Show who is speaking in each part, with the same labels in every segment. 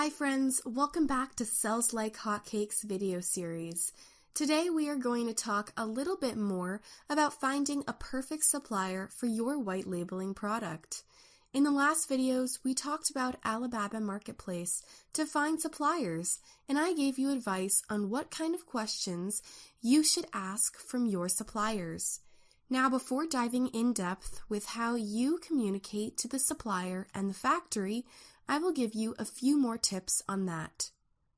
Speaker 1: Hi friends, welcome back to Sells Like Hotcakes video series. Today we are going to talk a little bit more about finding a perfect supplier for your white labeling product. In the last videos, we talked about Alibaba Marketplace to find suppliers, and I gave you advice on what kind of questions you should ask from your suppliers. Now, before diving in depth with how you communicate to the supplier and the factory, I will give you a few more tips on that.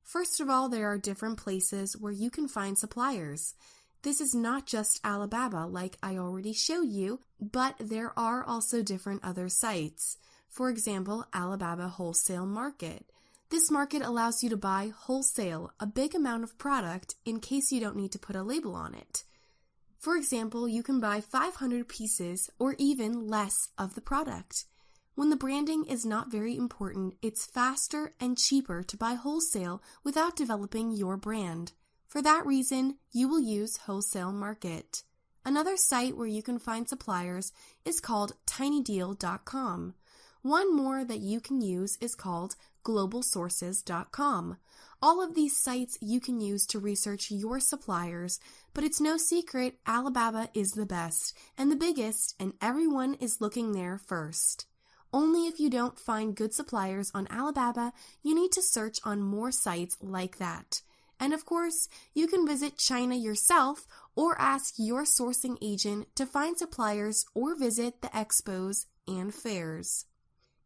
Speaker 1: First of all, there are different places where you can find suppliers. This is not just Alibaba like I already showed you, but there are also different other sites. For example, Alibaba Wholesale Market. This market allows you to buy wholesale, a big amount of product, in case you don't need to put a label on it. For example, you can buy 500 pieces or even less of the product. When the branding is not very important, it's faster and cheaper to buy wholesale without developing your brand. For that reason, you will use Wholesale Market. Another site where you can find suppliers is called tinydeal.com. One more that you can use is called globalsources.com. All of these sites you can use to research your suppliers, but it's no secret Alibaba is the best and the biggest, and everyone is looking there first. Only if you don't find good suppliers on Alibaba, you need to search on more sites like that. And of course, you can visit China yourself or ask your sourcing agent to find suppliers or visit the expos and fairs.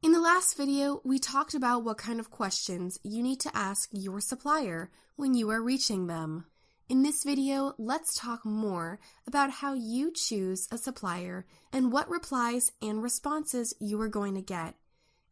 Speaker 1: In the last video, we talked about what kind of questions you need to ask your supplier when you are reaching them. In this video, let's talk more about how you choose a supplier and what replies and responses you are going to get.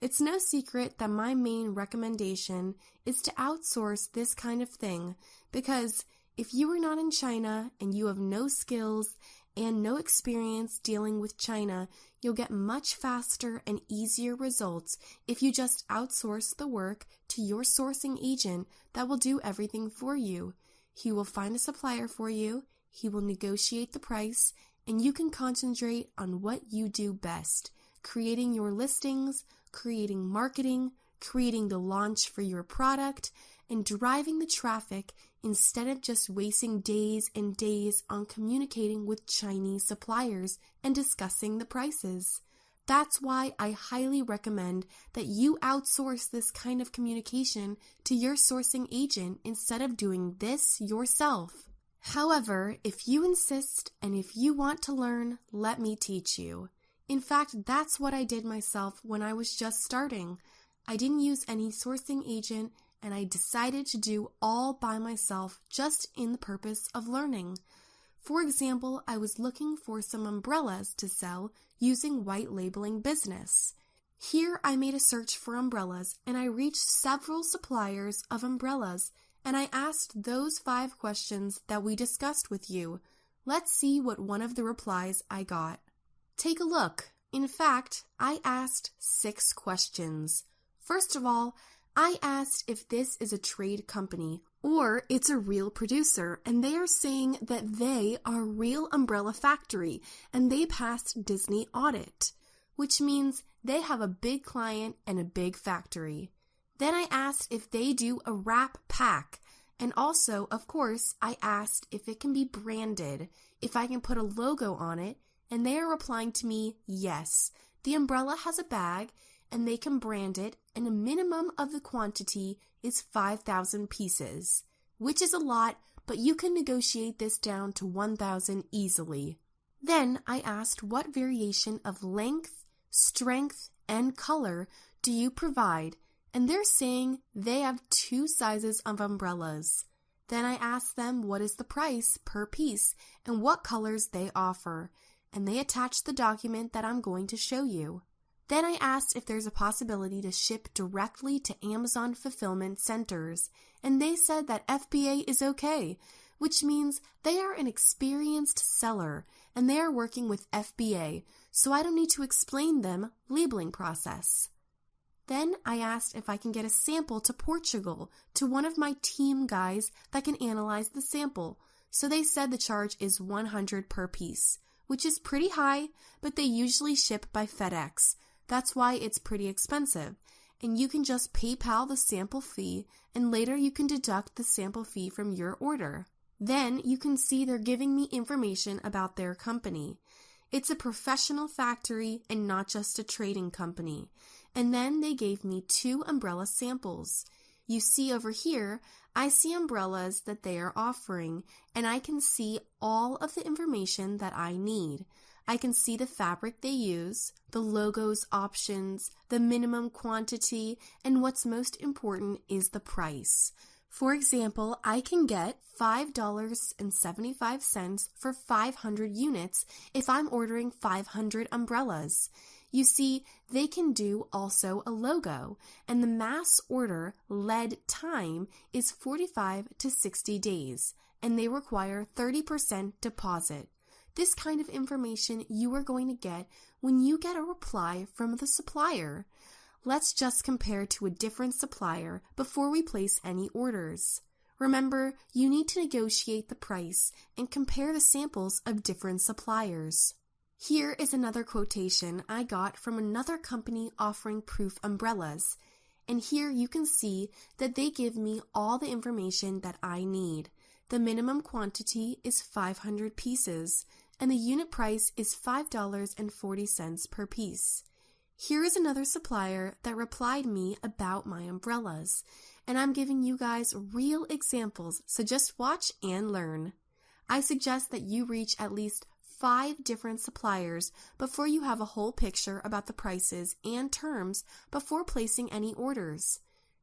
Speaker 1: It's no secret that my main recommendation is to outsource this kind of thing because if you are not in China and you have no skills and no experience dealing with China, you'll get much faster and easier results if you just outsource the work to your sourcing agent that will do everything for you. He will find a supplier for you, he will negotiate the price, and you can concentrate on what you do best, creating your listings, creating marketing, creating the launch for your product, and driving the traffic instead of just wasting days and days on communicating with Chinese suppliers and discussing the prices. That's why I highly recommend that you outsource this kind of communication to your sourcing agent instead of doing this yourself. However, if you insist and if you want to learn, let me teach you. In fact, that's what I did myself when I was just starting. I didn't use any sourcing agent and I decided to do all by myself just in the purpose of learning. For example, I was looking for some umbrellas to sell using white labeling business. Here I made a search for umbrellas and I reached several suppliers of umbrellas and I asked those 5 questions that we discussed with you. Let's see what one of the replies I got. Take a look. In fact, I asked 6 questions. First of all, I asked if this is a trade company or it's a real producer, and they are saying that they are a real umbrella factory and they passed Disney audit, which means they have a big client and a big factory. Then I asked if they do a wrap pack, and also, of course, I asked if it can be branded, if I can put a logo on it, and they are replying to me, yes, the umbrella has a bag and they can brand it, and a minimum of the quantity is 5,000 pieces, which is a lot, but you can negotiate this down to 1,000 easily. Then I asked what variation of length, strength, and color do you provide, and they're saying they have 2 sizes of umbrellas. Then I asked them what is the price per piece and what colors they offer, and they attached the document that I'm going to show you. Then I asked if there's a possibility to ship directly to Amazon fulfillment centers, and they said that FBA is okay, which means they are an experienced seller and they are working with FBA, so I don't need to explain them labeling process. Then I asked if I can get a sample to Portugal to one of my team guys that can analyze the sample, so they said the charge is 100 per piece, which is pretty high, but they usually ship by FedEx. That's why it's pretty expensive. and you can just PayPal the sample fee, and later you can deduct the sample fee from your order. Then you can see they're giving me information about their company. It's a professional factory and not just a trading company. And then they gave me 2 umbrella samples. You see over here, I see umbrellas that they are offering, and I can see all of the information that I need. I can see the fabric they use, the logos options, the minimum quantity, and what's most important is the price. For example, I can get $5.75 for 500 units if I'm ordering 500 umbrellas. You see, they can do also a logo, and the mass order lead time is 45 to 60 days, and they require 30% deposit. This kind of information you are going to get when you get a reply from the supplier. Let's just compare to a different supplier before we place any orders. Remember, you need to negotiate the price and compare the samples of different suppliers. Here is another quotation I got from another company offering proof umbrellas, and here you can see that they give me all the information that I need. The minimum quantity is 500 pieces, and the unit price is $5.40 per piece. Here is another supplier that replied me about my umbrellas, and I'm giving you guys real examples, so just watch and learn. I suggest that you reach at least 5 different suppliers before you have a whole picture about the prices and terms before placing any orders.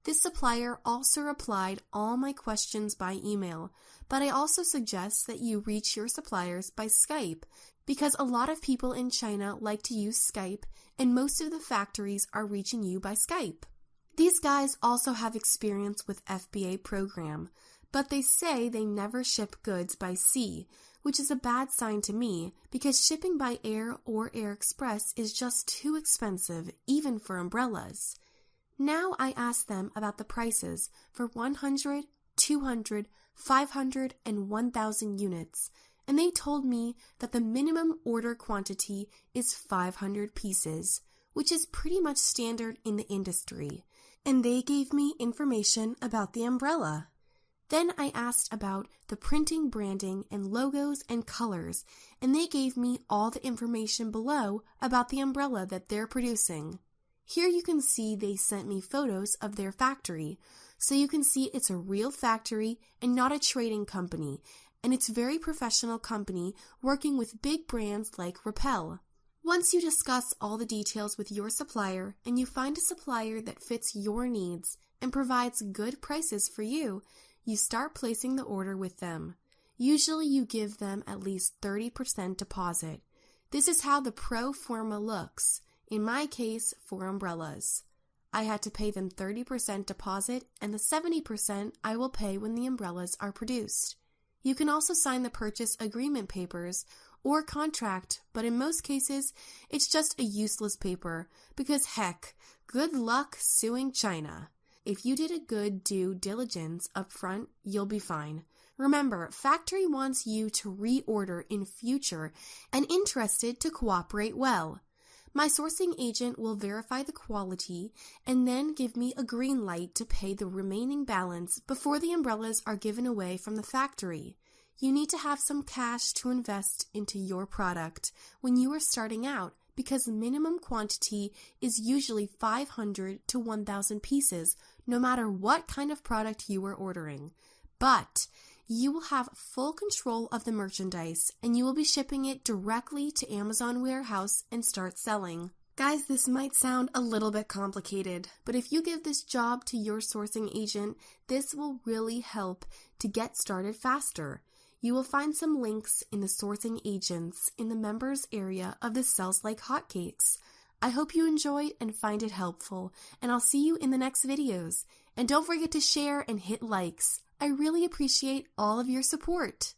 Speaker 1: This supplier also replied all my questions by email, but I also suggest that you reach your suppliers by Skype because a lot of people in China like to use Skype and most of the factories are reaching you by Skype. These guys also have experience with FBA program, but they say they never ship goods by sea, which is a bad sign to me because shipping by air or air express is just too expensive, even for umbrellas. Now I asked them about the prices for 100, 200, 500, and 1,000 units, and they told me that the minimum order quantity is 500 pieces, which is pretty much standard in the industry, and they gave me information about the umbrella. Then I asked about the printing, branding, and logos and colors, and they gave me all the information below about the umbrella that they're producing. Here you can see they sent me photos of their factory, so you can see it's a real factory and not a trading company, and it's a very professional company working with big brands like Rappel. Once you discuss all the details with your supplier and you find a supplier that fits your needs and provides good prices for you, you start placing the order with them. Usually you give them at least 30% deposit. This is how the pro forma looks. In my case, for umbrellas. I had to pay them 30% deposit and the 70% I will pay when the umbrellas are produced. You can also sign the purchase agreement papers or contract, but in most cases, it's just a useless paper because heck, good luck suing China. If you did a good due diligence up front, you'll be fine. Remember, factory wants you to reorder in future and interested to cooperate well. My sourcing agent will verify the quality and then give me a green light to pay the remaining balance before the umbrellas are given away from the factory. You need to have some cash to invest into your product when you are starting out because minimum quantity is usually 500 to 1,000 pieces, no matter what kind of product you are ordering. But you will have full control of the merchandise and you will be shipping it directly to Amazon warehouse and start selling. Guys, this might sound a little bit complicated, but if you give this job to your sourcing agent, this will really help to get started faster. You will find some links in the sourcing agents in the members area of the Sells Like Hotcakes. I hope you enjoyed and find it helpful, and I'll see you in the next videos. And don't forget to share and hit likes. I really appreciate all of your support.